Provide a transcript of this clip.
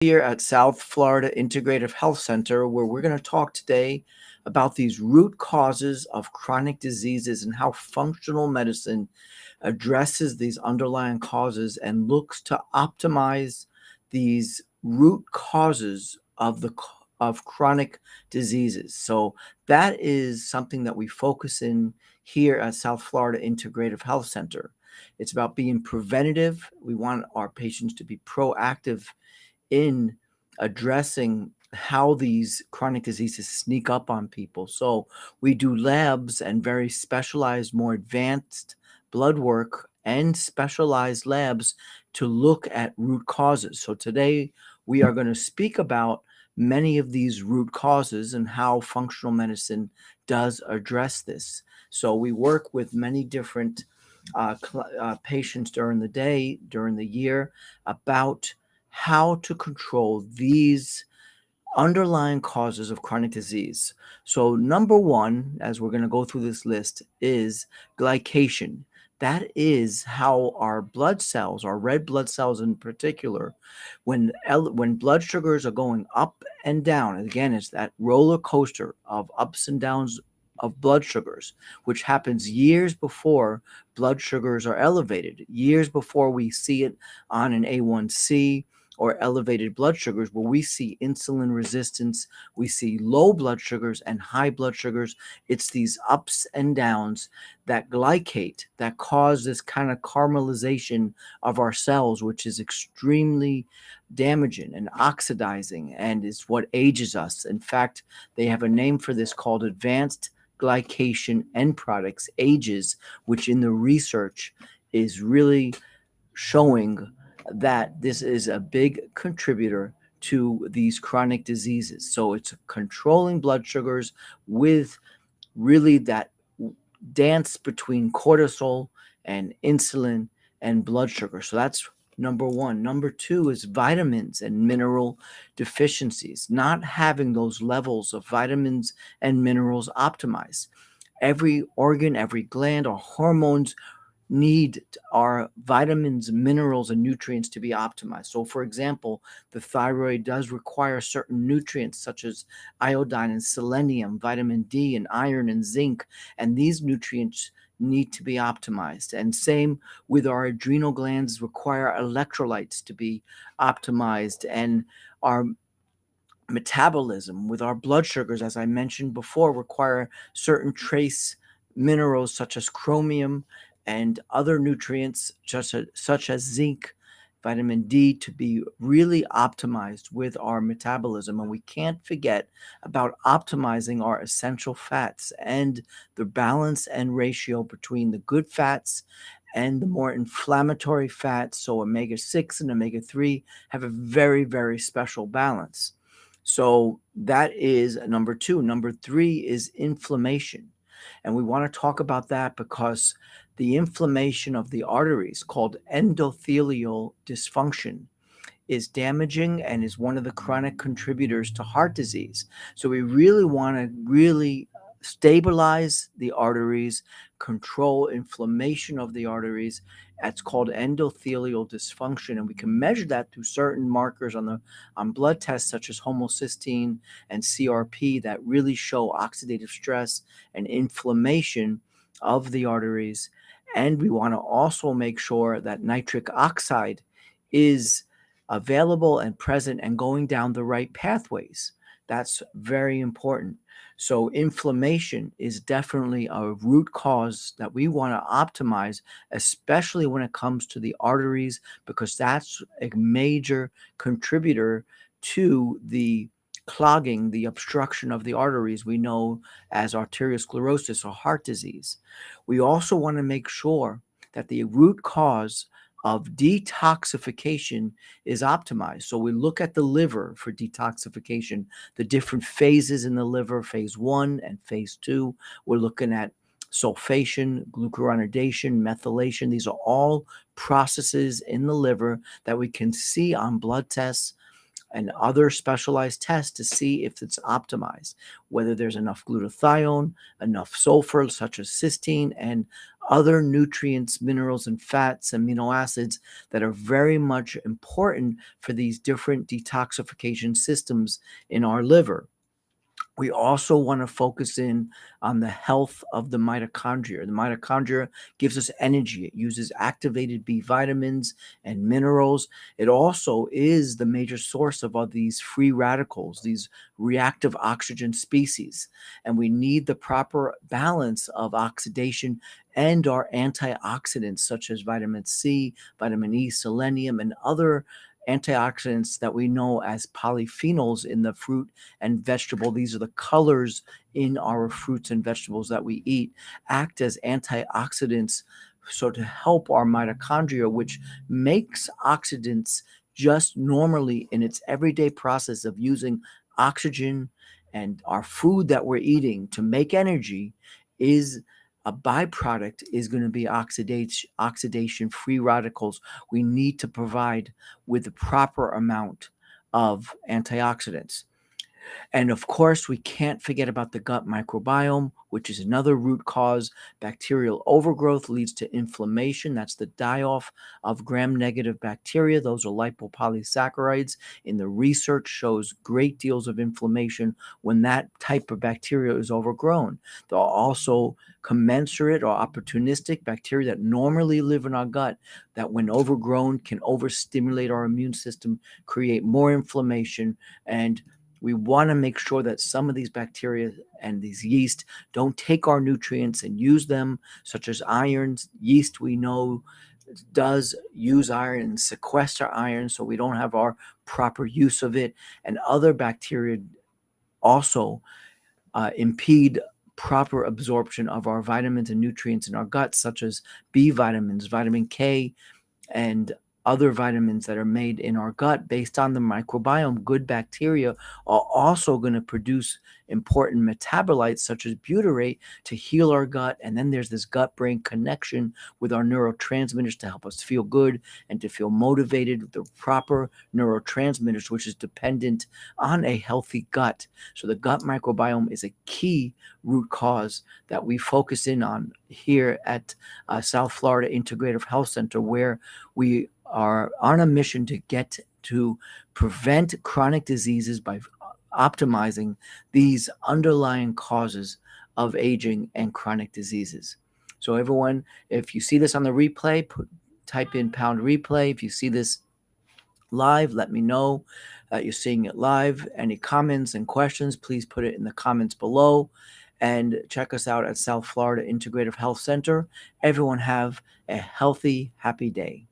Here at South Florida Integrative Health Center, where we're going to talk today about these root causes of chronic diseases and how functional medicine addresses these underlying causes and looks to optimize these root causes of chronic diseases. So that is something that we focus in here at South Florida Integrative Health Center. It's about being preventative. We want our patients to be proactive in addressing how these chronic diseases sneak up on people. So we do labs and very specialized, more advanced blood work and specialized labs to look at root causes. So today we are going to speak about many of these root causes and how functional medicine does address this. So we work with many different patients during the day, during the year, about how to control these underlying causes of chronic disease. So, number one, as we're going to go through this list, is glycation. That is how our blood cells, our red blood cells in particular, when blood sugars are going up and down, and again, it's that roller coaster of ups and downs of blood sugars, which happens years before blood sugars are elevated, years before we see it on an A1C or elevated blood sugars, where we see insulin resistance, we see low blood sugars and high blood sugars. It's these ups and downs that glycate, that cause this kind of caramelization of our cells, which is extremely damaging and oxidizing and is what ages us. In fact, they have a name for this called advanced glycation end products, AGEs, which in the research is really showing that this is a big contributor to these chronic diseases. So it's controlling blood sugars with really that dance between cortisol and insulin and blood sugar. So that's number one. Number two is vitamins and mineral deficiencies, not having those levels of vitamins and minerals optimized. Every organ, every gland, our hormones need our vitamins, minerals, and nutrients to be optimized. So, for example, the thyroid does require certain nutrients such as iodine and selenium, vitamin D, and iron and zinc, and these nutrients need to be optimized. And same with our adrenal glands, require electrolytes to be optimized, and our metabolism with our blood sugars, as I mentioned before, require certain trace minerals such as chromium and other nutrients such as zinc, vitamin D to be really optimized with our metabolism. And we can't forget about optimizing our essential fats and the balance and ratio between the good fats and the more inflammatory fats. So omega 6 and omega 3 have a very, very special balance. So that is number two. Number three is inflammation. And we want to talk about that because the inflammation of the arteries, called endothelial dysfunction, is damaging and is one of the chronic contributors to heart disease. So we really want to really stabilize the arteries, control inflammation of the arteries. That's called endothelial dysfunction, and we can measure that through certain markers on blood tests such as homocysteine and CRP that really show oxidative stress and inflammation of the arteries. And we want to also make sure that nitric oxide is available and present and going down the right pathways. That's very important. So, inflammation is definitely a root cause that we want to optimize, especially when it comes to the arteries, because that's a major contributor to the clogging, the obstruction of the arteries we know as arteriosclerosis or heart disease. We also want to make sure that the root cause of detoxification is optimized. So we look at the liver for detoxification, the different phases in the liver, phase one and phase two. We're looking at sulfation, glucuronidation, methylation. These are all processes in the liver that we can see on blood tests and other specialized tests to see if it's optimized, whether there's enough glutathione, enough sulfur, such as cysteine, and other nutrients, minerals, and fats, amino acids that are very much important for these different detoxification systems in our liver. We also want to focus in on the health of the mitochondria. The mitochondria gives us energy. It uses activated B vitamins and minerals. It also is the major source of all these free radicals, these reactive oxygen species. And we need the proper balance of oxidation and our antioxidants, such as vitamin C, vitamin E, selenium, and other antioxidants that we know as polyphenols in the fruit and vegetable. These are the colors in our fruits and vegetables that we eat, act as antioxidants, so to help our mitochondria, which makes oxidants just normally in its everyday process of using oxygen, and our food that we're eating to make energy is a byproduct, is going to be oxidation free radicals we need to provide with the proper amount of antioxidants. And of course, we can't forget about the gut microbiome, which is another root cause. Bacterial overgrowth leads to inflammation. That's the die off of gram negative bacteria. Those are lipopolysaccharides. In the research shows great deals of inflammation when that type of bacteria is overgrown. There are also commensurate or opportunistic bacteria that normally live in our gut that, when overgrown, can overstimulate our immune system, create more inflammation, and we want to make sure that some of these bacteria and these yeast don't take our nutrients and use them, such as iron. Yeast, we know, does use iron and sequester iron, so we don't have our proper use of it. And other bacteria also impede proper absorption of our vitamins and nutrients in our gut, such as B vitamins, vitamin K, and other vitamins that are made in our gut based on the microbiome. Good bacteria are also going to produce important metabolites such as butyrate to heal our gut. And then there's this gut brain connection with our neurotransmitters to help us feel good and to feel motivated with the proper neurotransmitters, which is dependent on a healthy gut. So the gut microbiome is a key root cause that we focus in on here at South Florida Integrative Health Center, where we are on a mission to get to prevent chronic diseases by optimizing these underlying causes of aging and chronic diseases. So everyone, if you see this on the replay, type in pound replay. If you see this live, let me know that you're seeing it live. Any comments and questions, please put it in the comments below. And check us out at South Florida Integrative Health Center. Everyone have a healthy, happy day.